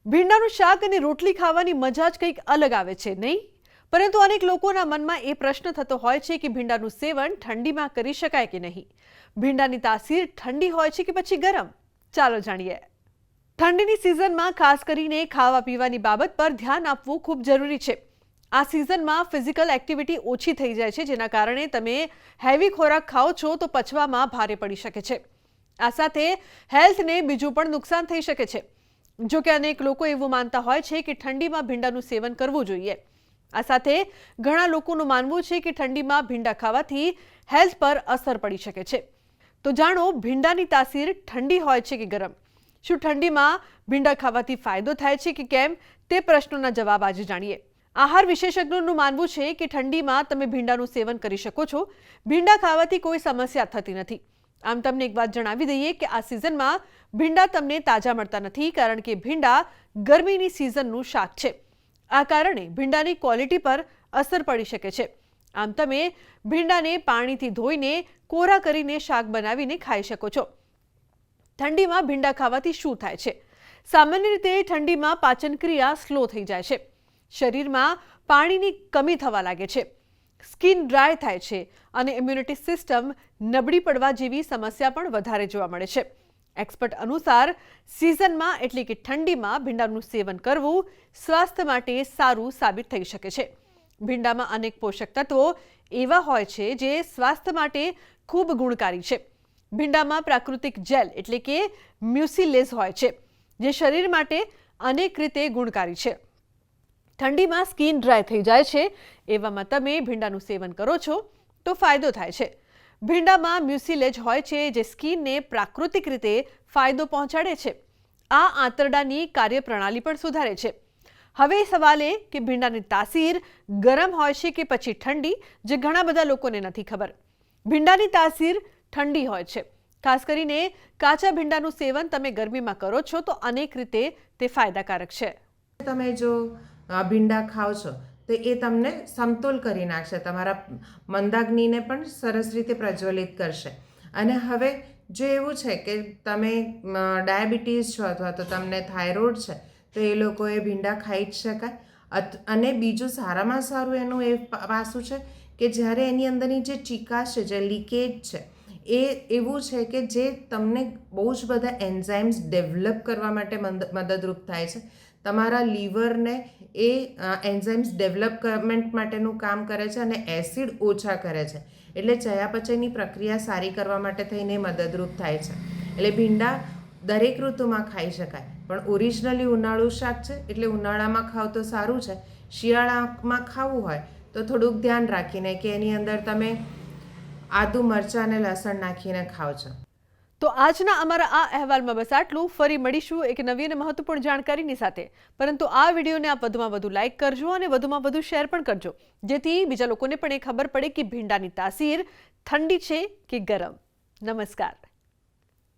ભીંડાનું શાક અને રોટલી ખાવાની મજા જ કંઈક અલગ આવે છે, નહીં? પરંતુ અનેક લોકોના મનમાં એ પ્રશ્ન થતો હોય છે કે ભીંડાનું સેવન ઠંડીમાં કરી શકાય કે નહીં? ભીંડાની તાસીર ઠંડી હોય છે કે પછી ગરમ? ચાલો જાણીએ. ઠંડીની સિઝનમાં ખાસ કરીને ખાવા પીવાની બાબત પર ધ્યાન આપવું ખૂબ જરૂરી છે. આ સિઝનમાં ફિઝિકલ એક્ટિવિટી ઓછી થઈ જાય છે, જેના કારણે તમે હેવી ખોરાક ખાઓ છો તો પચવામાં ભારે પડી શકે છે. આ સાથે હેલ્થને બીજું પણ નુકસાન થઈ શકે છે. જો કે અનેક લોકો એવું માનતા હોય છે કે ઠંડીમાં ભીંડાનું સેવન કરવું જોઈએ. આ સાથે ઘણા લોકોનું માનવું છે કે ઠંડીમાં ભીંડા ખાવાથી હેલ્થ પર અસર પડી શકે છે. તો જાણો, ભીંડાની તાસીર ઠંડી હોય છે કે ગરમ? શું ઠંડીમાં ભીંડા ખાવાથી ફાયદો થાય છે કે કેમ, તે પ્રશ્નોના જવાબ આજે જાણીએ. આહાર વિશેષજ્ઞોનું માનવું છે કે ઠંડીમાં તમે ભીંડાનું સેવન કરી શકો છો. ભીંડા ખાવાથી કોઈ સમસ્યા થતી નથી. આમ તમને એક વાત જણાવી દઈએ કે આ સિઝનમાં ભીંડા તમને તાજા મળતા નથી, કારણ કે ભીંડા ગરમીની સિઝનનું શાક છે. આ કારણે ભીંડાની ક્વોલિટી પર અસર પડી શકે છે. આમ તમે ભીંડાને પાણીથી ધોઈને કોરા કરીને શાક બનાવીને ખાઈ શકો છો. ઠંડીમાં ભીંડા ખાવાથી શું થાય છે? સામાન્ય રીતે ઠંડીમાં પાચન ક્રિયા સ્લો થઈ જાય છે. શરીરમાં પાણીની કમી થવા લાગે છે. સ્કિન ડ્રાય થાય છે અને ઇમ્યુનિટી સિસ્ટમ નબળી પડવા જેવી સમસ્યા પણ વધારે જોવા મળે છે. એક્સપર્ટ અનુસાર સિઝનમાં એટલે કે ઠંડીમાં ભીંડાનું સેવન કરવું સ્વાસ્થ્ય માટે સારું સાબિત થઈ શકે છે. ભીંડામાં અનેક પોષક તત્વો એવા હોય છે જે સ્વાસ્થ્ય માટે ખૂબ ગુણકારી છે. ભીંડામાં પ્રાકૃતિક જેલ એટલે કે મ્યુસિલેઝ હોય છે, જે શરીર માટે અનેક રીતે ગુણકારી છે. ઠંડીમાં સ્કિન ડ્રાય થઈ જાય છે, એવામાં તમે ભીંડાનું સેવન કરો છો તો ફાયદો થાય છે. ભીંડામાં મ્યુસિલેજ હોય છે, જે સ્કિનને પ્રાકૃતિક રીતે ફાયદો પહોંચાડે છે. આ આંતરડાની કાર્યપ્રણાલી પણ સુધારે છે. હવે સવાલ એ કે ભીંડાની તાસીર ગરમ હોય છે કે પછી ઠંડી, જે ઘણા બધા લોકોને નથી ખબર. ભીંડાની તાસીર ઠંડી હોય છે. ખાસ કરીને કાચા ભીંડાનું સેવન તમે ગરમીમાં કરો છો તો અનેક રીતે તે ફાયદાકારક છે. તમે જો ભીંડા ખાઓ છો તો એ તમને સમતોલ કરી નાખશે, તમારા મંદાગ્નિને પણ સરસ રીતે પ્રજ્વલિત કરશે. અને હવે જો એવું છે કે તમે ડાયાબિટીસ છો અથવા તો તમને થાઇરોઇડ છે, તો એ લોકોએ ભીંડા ખાઈ જ શકાય. અને બીજું સારામાં સારું એનું એ પાસું છે કે જ્યારે એની અંદરની જે ચીકાશ છે, જે લીકેજ છે, એ એવું છે કે જે તમને બહુ જ બધા એન્ઝાઇમ્સ ડેવલપ કરવા માટે મદદરૂપ થાય છે. તમારા લીવરને એ એન્ઝાઇમ્સ ડેવલપમેન્ટ માટેનું કામ કરે છે અને એસિડ ઓછા કરે છે. એટલે ચયાપચયની પ્રક્રિયા સારી કરવા માટે થઈને મદદરૂપ થાય છે. એટલે ભીંડા દરેક ઋતુમાં ખાઈ શકાય, પણ ઓરિજિનલી ઉનાળુ શાક છે, એટલે ઉનાળામાં ખાવ તો સારું છે. શિયાળામાં ખાવું હોય તો થોડુંક ધ્યાન રાખીને કે એની અંદર તમે આદુ, મરચાં અને લસણ નાખીને ખાઓ છો. તો આજના અમારા આ અહેવાલમાં બસ આટલું. ફરી મળીશું એક નવી અને મહત્વપૂર્ણ જાણકારીની સાથે. પરંતુ આ વિડીયોને આપ વધુમાં વધુ લાઇક કરજો અને વધુમાં વધુ શેર પણ કરજો, જેથી બીજા લોકોને પણ એ ખબર પડે કે ભીંડાની તાસીર ઠંડી છે કે ગરમ. નમસ્કાર.